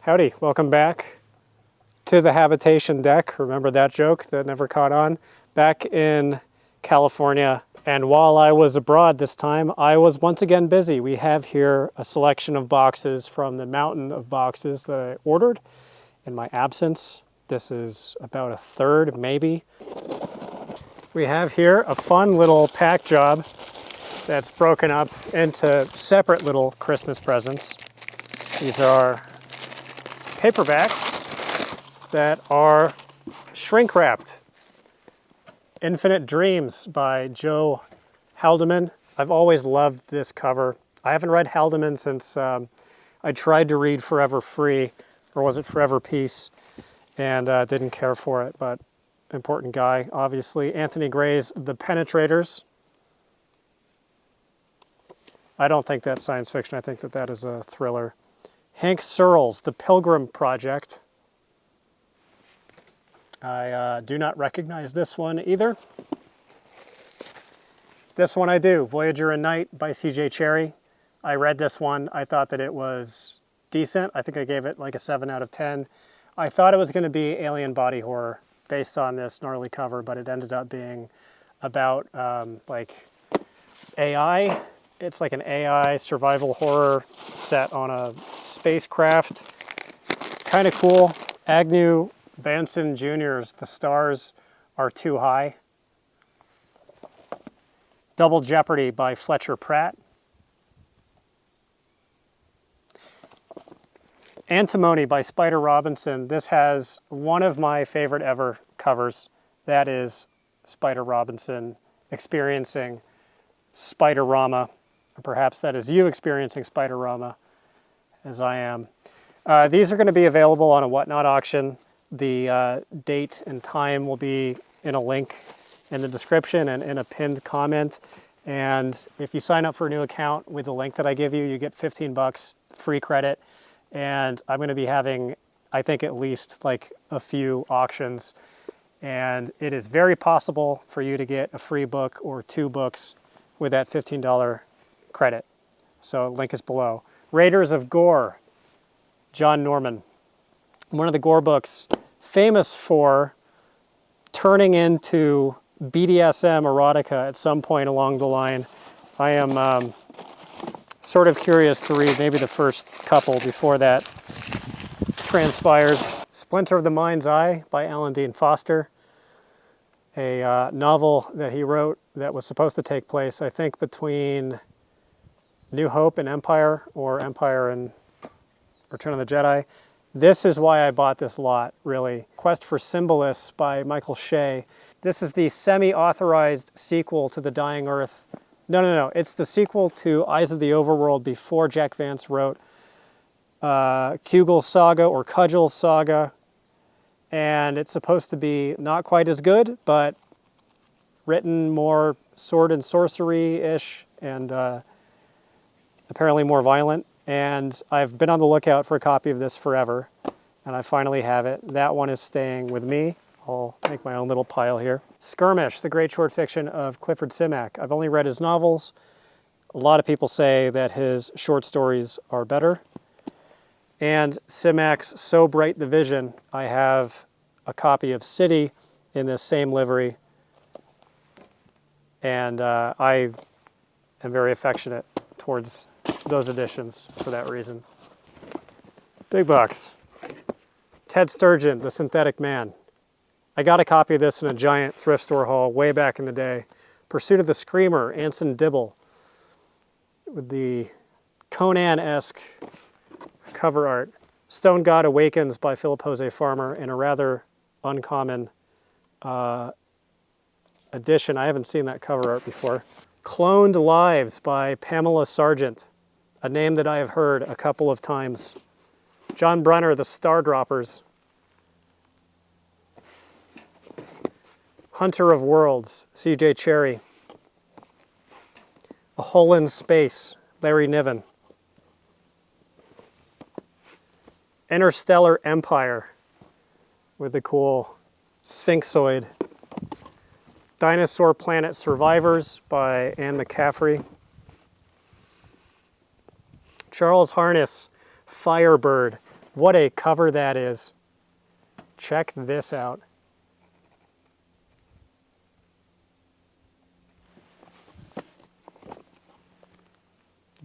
Howdy, welcome back to the habitation deck. Remember that joke that never caught on? Back in California, and while I was abroad this time, I was once again busy. We have here a selection of boxes from the mountain of boxes that I ordered in my absence. This is about a third, maybe. We have here a fun little pack job that's broken up into separate little Christmas presents. These are paperbacks that are shrink wrapped. Infinite Dreams by Joe Haldeman. I've always loved this cover. I haven't read Haldeman since I tried to read Forever Free, or was it Forever Peace, and didn't care for it, but important guy, obviously. Anthony Gray's The Penetrators. I don't think that's science fiction. I think that that is a thriller. Hank Searle's The Pilgrim Project. I do not recognize this one either. This one I do, Voyager and Night by C.J. Cherryh. I read this one. I thought that it was decent. I think I gave it like a 7 out of 10. I thought it was going to be alien body horror based on this gnarly cover, but it ended up being about like AI. It's like an AI survival horror set on a spacecraft. Kind of cool. Agnew Benson Jr.'s The Stars Are Too High. Double Jeopardy by Fletcher Pratt. Antimony by Spider Robinson. This has one of my favorite ever covers. That is Spider Robinson experiencing Spider-Rama. Or perhaps that is you experiencing Spider-Rama, as I am. These are going to be available on a Whatnot auction. The date and time will be in a link in the description and in a pinned comment. And if you sign up for a new account with the link that I give you, you get 15 bucks free credit. And I'm going to be having, I think, at least like a few auctions. And it is very possible for you to get a free book or 2 books with that $15 credit. So link is below. Raiders of Gore, John Norman. One of the Gore books, famous for turning into BDSM erotica at some point along the line. I am sort of curious to read maybe the first couple before that transpires. Splinter of the Mind's Eye by Alan Dean Foster. A novel that he wrote that was supposed to take place, I think, between New Hope and Empire, or Empire and Return of the Jedi. This is why I bought this lot, really. Quest for Symbolists by Michael Shea. This is the semi-authorized sequel to The Dying Earth. No. It's the sequel to Eyes of the Overworld before Jack Vance wrote Kugel's Saga or Cudgel's Saga. And it's supposed to be not quite as good, but written more sword and sorcery-ish and apparently more violent. And I've been on the lookout for a copy of this forever, and I finally have it. That one is staying with me. I'll make my own little pile here. Skirmish, the great short fiction of Clifford Simak. I've only read his novels. A lot of people say that his short stories are better. And Simak's So Bright the Vision. I have a copy of City in this same livery, and I am very affectionate towards those editions for that reason. Big bucks. Ted Sturgeon, The Synthetic Man. I got a copy of this in a giant thrift store haul way back in the day. Pursuit of the Screamer, Anson Dibble, with the Conan-esque cover art. Stone God Awakens by Philip Jose Farmer in a rather uncommon edition. I haven't seen that cover art before. Cloned Lives by Pamela Sargent, a name that I have heard a couple of times. John Brunner, The Stardroppers. Hunter of Worlds, C.J. Cherryh. A Hole in Space, Larry Niven. Interstellar Empire, with the cool Sphinxoid. Dinosaur Planet Survivors by Anne McCaffrey. Charles Harness, Firebird, What a cover that is. Check this out.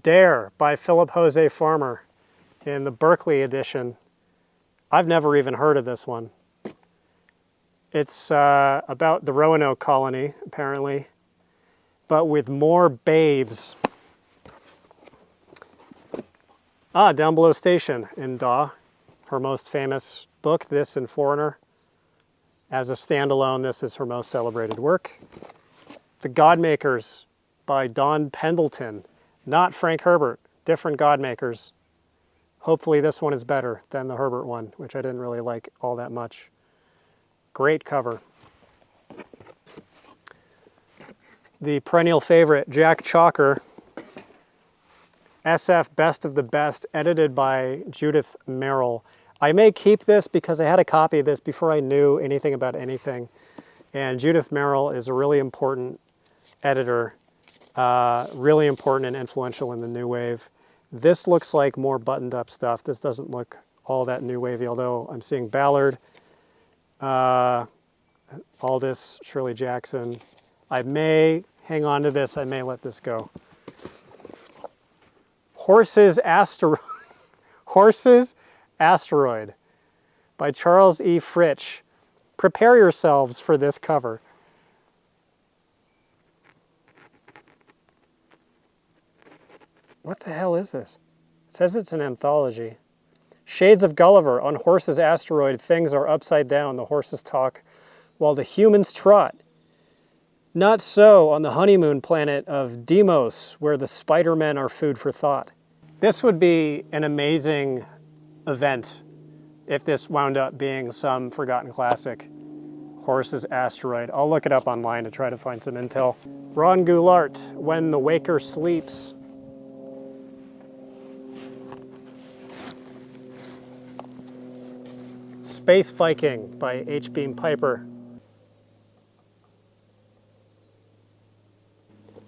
Dare by Philip Jose Farmer in the Berkeley edition. I've never even heard of this one. It's about the Roanoke colony, apparently, but with more babes. Down Below Station in Daw, her most famous book, this and Foreigner. As a standalone, this is her most celebrated work. The Godmakers by Don Pendleton. Not Frank Herbert, different Godmakers. Hopefully this one is better than the Herbert one, which I didn't really like all that much. Great cover. The perennial favorite, Jack Chalker, SF Best of the Best, edited by Judith Merrill. I may keep this because I had a copy of this before I knew anything about anything. And Judith Merrill is a really important editor, really important and influential in the New Wave. This looks like more buttoned up stuff. This doesn't look all that new wavy, although I'm seeing Ballard, Aldous, Shirley Jackson. I may hang on to this. I may let this go. Horses Asteroid by Charles E. Fritsch. Prepare yourselves for this cover. What the hell is this? It says it's an anthology. Shades of Gulliver. On Horses Asteroid, things are upside down. The horses talk while the humans trot. Not so on the honeymoon planet of Deimos, where the Spider-Men are food for thought. This would be an amazing event if this wound up being some forgotten classic. Horses Asteroid. I'll look it up online to try to find some intel. Ron Goulart, When the Waker Sleeps. Space Viking by H. Beam Piper.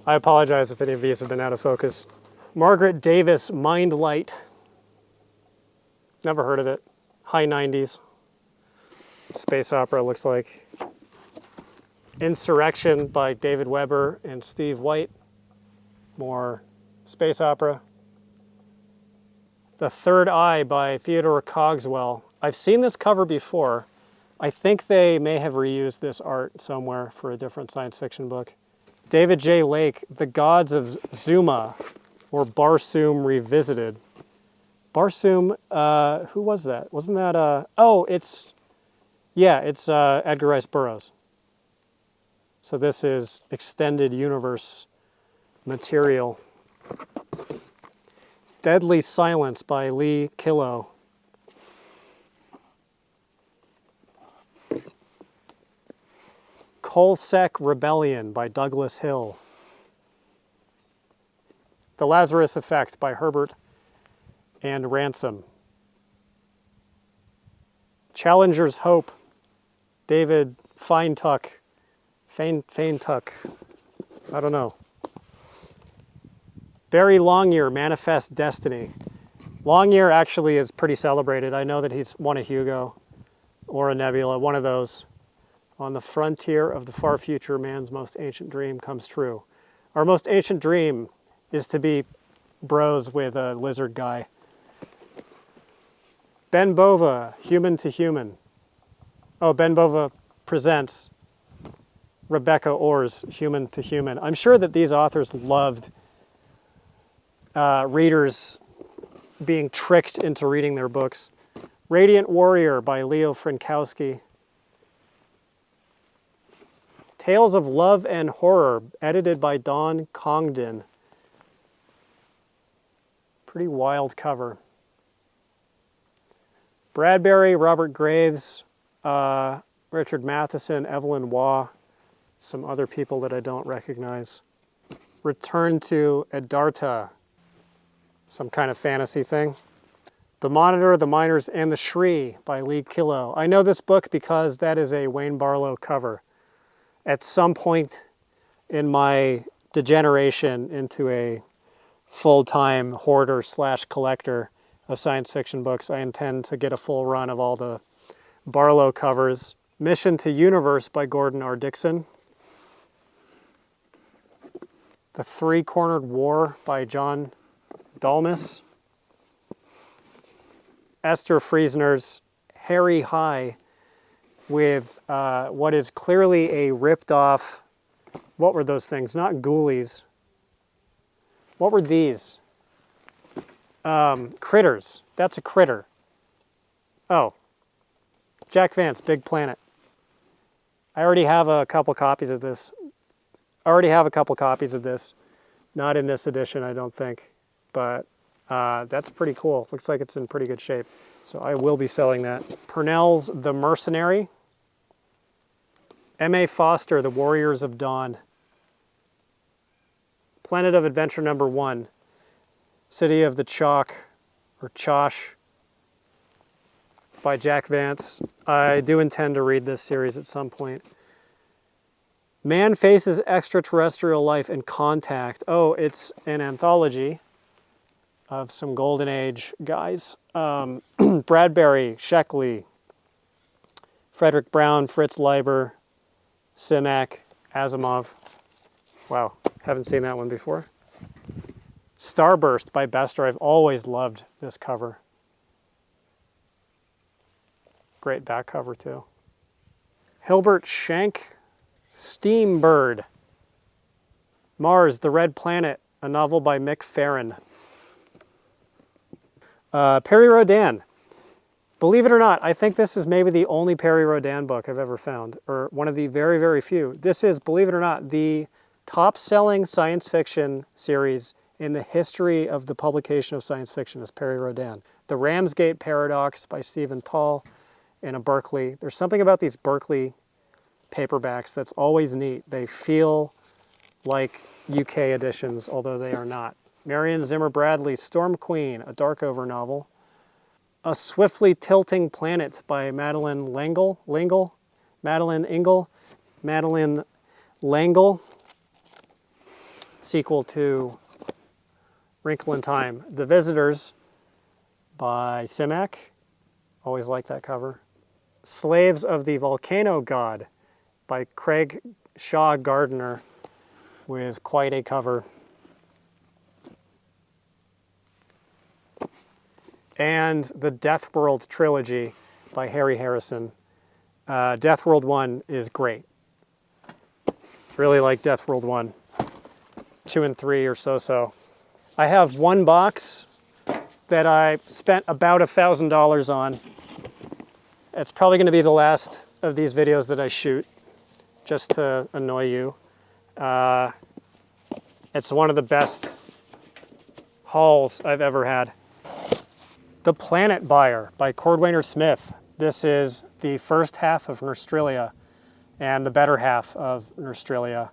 I apologize if any of these have been out of focus. Margaret Davis, Mind Light. Never heard of it. High 90s. Space opera, looks like. Insurrection by David Weber and Steve White. More space opera. The Third Eye by Theodore Cogswell. I've seen this cover before. I think they may have reused this art somewhere for a different science fiction book. David J. Lake, The Gods of Zuma, or Barsoom Revisited. Barsoom, who was that? Wasn't that, it's Edgar Rice Burroughs. So this is extended universe material. Deadly Silence by Lee Killow. Colesec Rebellion by Douglas Hill. The Lazarus Effect by Herbert and Ransom. Challenger's Hope, David Feintuck. Feintuck. I don't know. Barry Longyear, Manifest Destiny. Longyear actually is pretty celebrated. I know that he's won a Hugo or a Nebula, one of those. On the frontier of the far future, man's most ancient dream comes true. Our most ancient dream is to be bros with a lizard guy. Ben Bova, Human to Human. Oh, Ben Bova presents Rebecca Orr's Human to Human. I'm sure that these authors loved readers being tricked into reading their books. Radiant Warrior by Leo Frankowski. Tales of Love and Horror, edited by Don Congdon. Pretty wild cover. Bradbury, Robert Graves, Richard Matheson, Evelyn Waugh, some other people that I don't recognize. Return to Edarta, some kind of fantasy thing. The Monitor, the Miners, and the Shri by Lee Killow. I know this book because that is a Wayne Barlow cover. At some point in my degeneration into a full-time hoarder / collector, of science fiction books. I intend to get a full run of all the Barlow covers. Mission to Universe by Gordon R. Dickson. The Three-Cornered War by John Dalmas. Esther Friesner's Harry High with what is clearly a ripped-off, what were those things? Not ghoulies. What were these? Critters. That's a critter. Oh. Jack Vance, Big Planet. I already have a couple copies of this. Not in this edition, I don't think. But that's pretty cool. Looks like it's in pretty good shape. So I will be selling that. Purnell's The Mercenary. M.A. Foster, The Warriors of Dawn. Planet of Adventure #1. City of the Chalk, or Chosh, by Jack Vance. I do intend to read this series at some point. Man Faces Extraterrestrial Life in Contact. Oh, it's an anthology of some Golden Age guys. Bradbury, Sheckley, Frederick Brown, Fritz Leiber, Simak, Asimov. Wow, haven't seen that one before. Starburst by Bester. I've always loved this cover. Great back cover too. Hilbert Schenk, Steambird. Mars, the Red Planet, a novel by Mick Farren. Perry Rodan. Believe it or not, I think this is maybe the only Perry Rodan book I've ever found, or one of the very, very few. This is, believe it or not, the top-selling science fiction series in the history of the publication of science fiction is Perry Rodan. The Ramsgate Paradox by Stephen Tall in a Berkeley. There's something about these Berkeley paperbacks that's always neat. They feel like UK editions, although they are not. Marion Zimmer Bradley's Storm Queen, a Darkover novel. A Swiftly Tilting Planet by Madeline Langle, sequel to Wrinkle in Time. The Visitors by Simak, always like that cover. Slaves of the Volcano God by Craig Shaw Gardner, with quite a cover. And the Death World trilogy by Harry Harrison. Death World 1 is great. Really like Death World 1. 2 and 3 or so. I have one box that I spent about $1,000 on. It's probably going to be the last of these videos that I shoot, just to annoy you. It's one of the best hauls I've ever had. The Planet Buyer by Cordwainer Smith. This is the first half of Nerstralia and the better half of Nerstralia.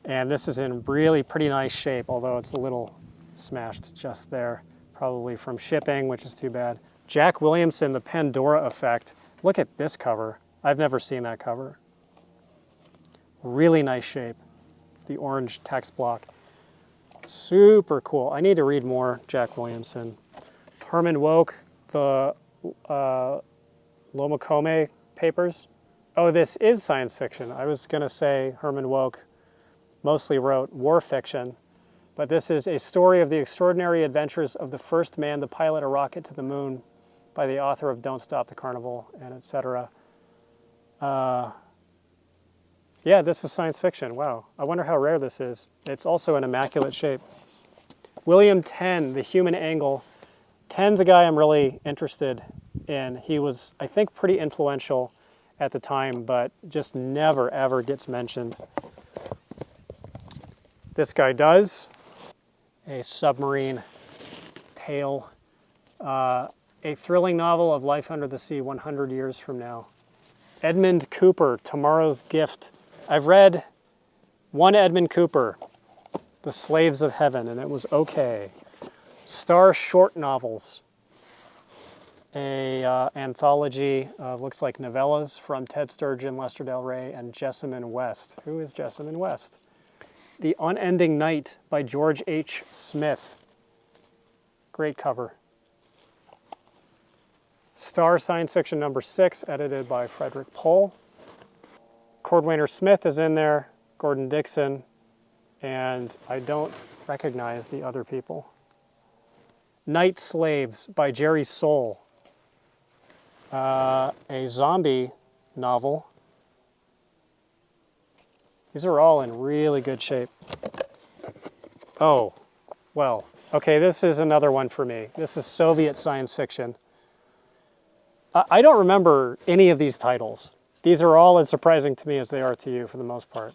And this is in really pretty nice shape, although it's a little smashed just there, probably from shipping, which is too bad. Jack Williamson, The Pandora Effect. Look at this cover. I've never seen that cover. Really nice shape. The orange text block. Super cool. I need to read more Jack Williamson. Herman Wouk, the Lomacome papers. Oh, this is science fiction. I was going to say Herman Wouk mostly wrote war fiction, but this is a story of the extraordinary adventures of the first man to pilot a rocket to the moon by the author of Don't Stop the Carnival, and etc. Yeah, this is science fiction. Wow. I wonder how rare this is. It's also in immaculate shape. William Tenn, The Human Angle. Tenn's a guy I'm really interested in. He was, I think, pretty influential at the time, but just never, ever gets mentioned. This guy does. A submarine tale. A thrilling novel of life under the sea 100 years from now. Edmund Cooper, Tomorrow's Gift. I've read one Edmund Cooper, The Slaves of Heaven, and it was okay. Star Short Novels, a anthology of, looks like, novellas from Ted Sturgeon, Lester Del Rey, and Jessamine West. Who is Jessamine West? The Unending Night by George H. Smith. Great cover. Star Science Fiction number 6, edited by Frederick Pohl. Cordwainer Smith is in there, Gordon Dixon, and I don't recognize the other people. Night Slaves by Jerry Soule, a zombie novel. These are all in really good shape. Oh, well, okay, this is another one for me. This is Soviet science fiction. I don't remember any of these titles. These are all as surprising to me as they are to you for the most part.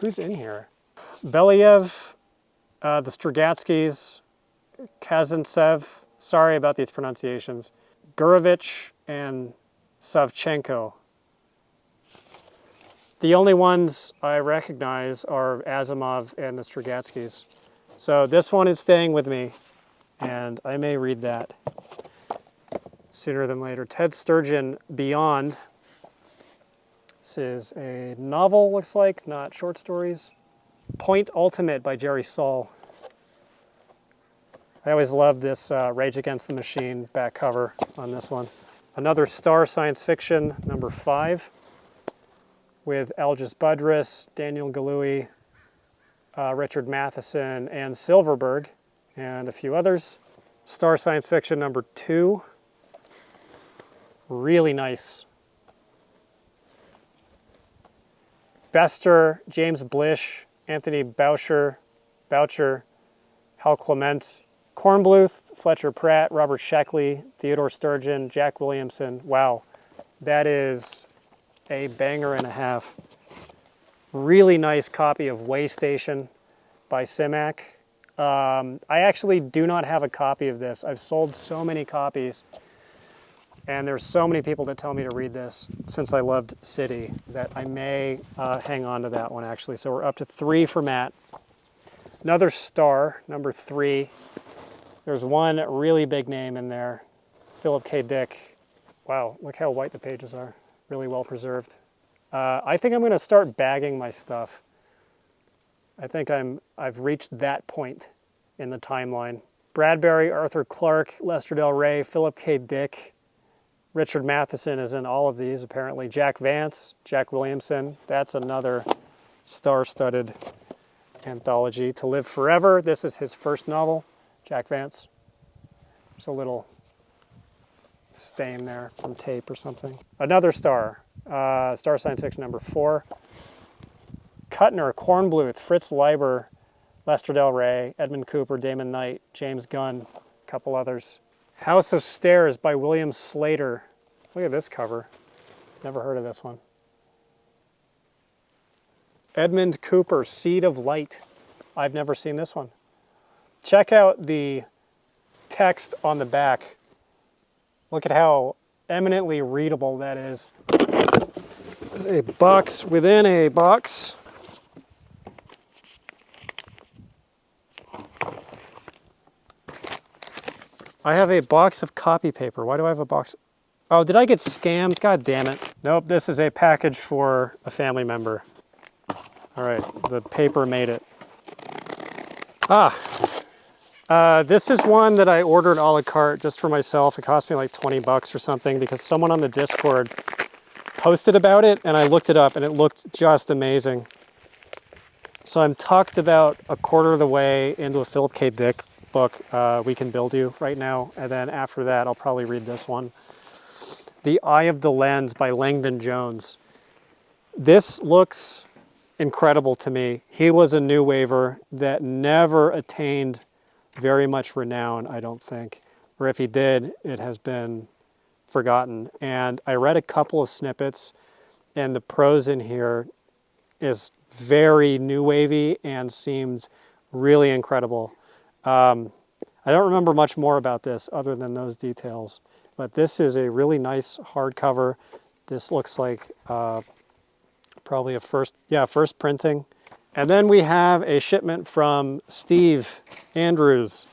Who's in here? Belyaev, the Strugatskys, Kazantsev, sorry about these pronunciations, Gurevich, and Savchenko. The only ones I recognize are Asimov and the Strugatskys. So this one is staying with me, and I may read that sooner than later. Ted Sturgeon, Beyond. This is a novel, looks like, not short stories. Point Ultimate by Jerry Soule. I always love this Rage Against the Machine back cover on this one. Another Star Science Fiction, number 5, with Algis Budrys, Daniel Galouye, Richard Matheson, and Silverberg, and a few others. Star Science Fiction number 2. Really nice. Bester, James Blish, Anthony Boucher, Hal Clement, Kornbluth, Fletcher Pratt, Robert Sheckley, Theodore Sturgeon, Jack Williamson. Wow, that is a banger and a half. Really nice copy of Way Station by Simak. I actually do not have a copy of this. I've sold so many copies, and there's so many people that tell me to read this since I loved City that I may hang on to that one actually. So we're up to 3 for Matt. Another Star, number 3. There's one really big name in there, Philip K. Dick. Wow, look how white the pages are. Really well preserved. I think I'm going to start bagging my stuff. I think I've reached that point in the timeline. Bradbury, Arthur Clarke, Lester Del Rey, Philip K. Dick. Richard Matheson is in all of these, apparently. Jack Vance, Jack Williamson. That's another star-studded anthology. To Live Forever. This is his first novel, Jack Vance. There's a little stain there from tape or something. Another Star. Star Science Fiction number 4. Kuttner, Kornbluth, Fritz Leiber, Lester Del Rey, Edmund Cooper, Damon Knight, James Gunn, a couple others. House of Stairs by William Slater. Look at this cover. Never heard of this one. Edmund Cooper, Seed of Light. I've never seen this one. Check out the text on the back. Look at how eminently readable that is. There's a box within a box. I have a box of copy paper. Why do I have a box? Oh, did I get scammed? God damn it. Nope, this is a package for a family member. All right, the paper made it. This is one that I ordered a la carte just for myself. It cost me like 20 bucks or something because someone on the Discord posted about it and I looked it up and it looked just amazing. So I'm tucked about a quarter of the way into a Philip K. Dick book, We Can Build You, right now. And then after that, I'll probably read this one. The Eye of the Lens by Langdon Jones. This looks incredible to me. He was a new waver that never attained very much renown, I don't think. Or if he did, it has been forgotten. And I read a couple of snippets, and the prose in here is very new wavy and seems really incredible. I don't remember much more about this other than those details, but this is a really nice hardcover. This looks like probably a first printing. And then we have a shipment from Steve Andrews,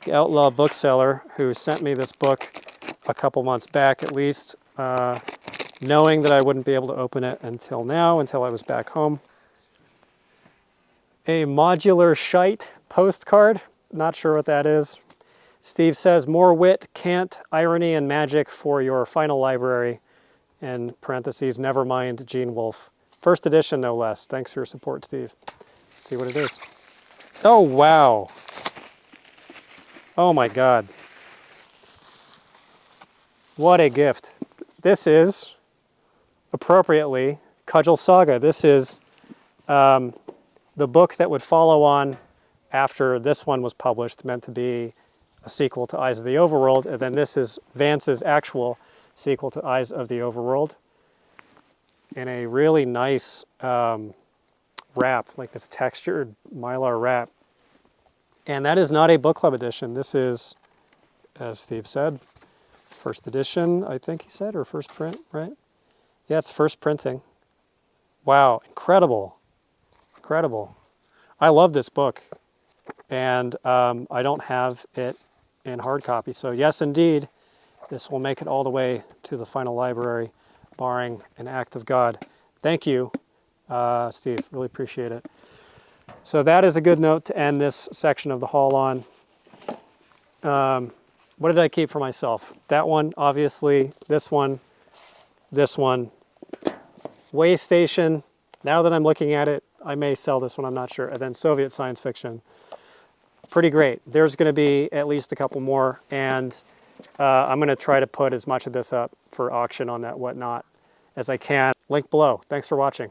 the Outlaw bookseller, who sent me this book a couple months back at least, knowing that I wouldn't be able to open it until now, until I was back home. A modular shite postcard. Not sure what that is. Steve says, more wit, cant, irony, and magic for your final library. In parentheses, never mind Gene Wolfe. First edition, no less. Thanks for your support, Steve. Let's see what it is. Oh, wow. Oh, my God. What a gift. This is, appropriately, Cudgel Saga. This is the book that would follow on after this one was published, meant to be a sequel to Eyes of the Overworld, and then this is Vance's actual sequel to Eyes of the Overworld in a really nice wrap, like this textured Mylar wrap. And that is not a book club edition. This is, as Steve said, first edition, I think he said, or first print, right? Yeah, it's first printing. Wow, incredible, incredible. I love this book, and I don't have it in hard copy. So yes, indeed, this will make it all the way to the final library, barring an act of God. Thank you, Steve, really appreciate it. So that is a good note to end this section of the haul on. What did I keep for myself? That one, obviously, this one, Way Station. Now that I'm looking at it, I may sell this one, I'm not sure. And then Soviet science fiction. Pretty great. There's going to be at least a couple more, and I'm going to try to put as much of this up for auction on that whatnot as I can. Link below. Thanks for watching.